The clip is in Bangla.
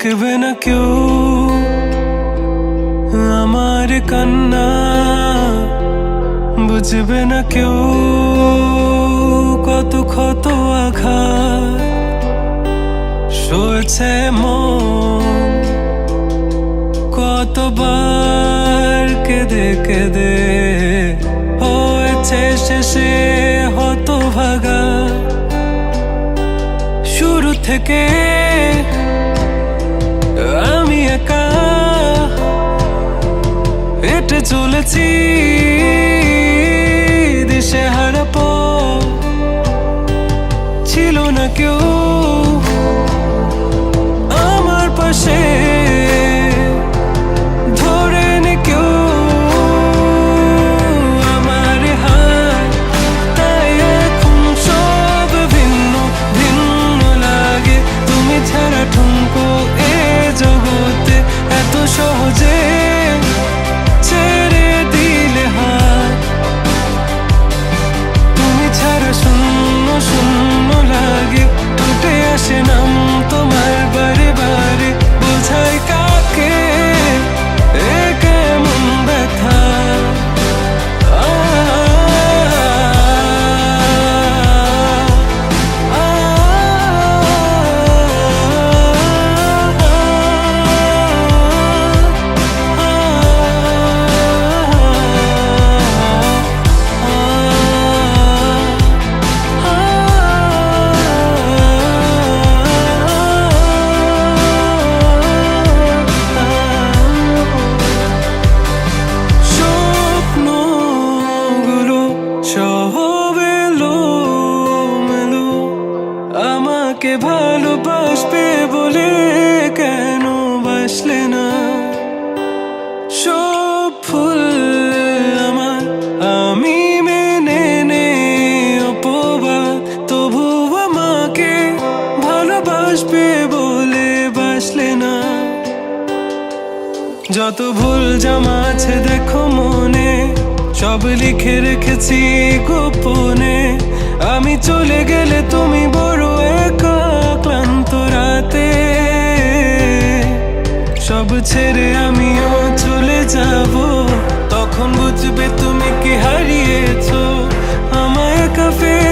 দেখবে না কেউ আমার কান্না, বুঝবে না কেউ কত ক্ষত আঘাত সয়েছে মন, কতবার কেঁদে কেঁদে হয়েছে শেষে হতভাগা। শুরু থেকে আমি একা হেঁটে চলেছি দিশেহারা পথ, ছিল না কেউ আমার পাশে ধরে নে কেউ আমার হাত, তাই এখন সব ভিন্ন ভিন্ন লাগে। তুমি ছাড়া ঠুনকো এ জগতে এত সহজে ছেড়ে দিলে হাত, তুমি ছাড়া শূন্য শূন্য লাগে। টুটে আসে নাম তোমার বারে বারে, বোঝাই কাকে এ কেমন ব্যথা। আমাকে ভালোবাসবে বলে কেন বাসলে না? সব ফুল আমার আমি মেনে নে অপবাদ, তবু আমাকে ভালোবাসবে বলে বাসলে না। যত ভুল জামা আছে দেখো মনে, সব লিখে রেখেছি গোপনে। আমি চলে গেলে তুমি বড় একা ক্লান্ত রাতে, সব ছেড়ে আমিও চলে যাব, তখন বুঝবে তুমি কি হারিয়েছো আমায় একা ফেলে।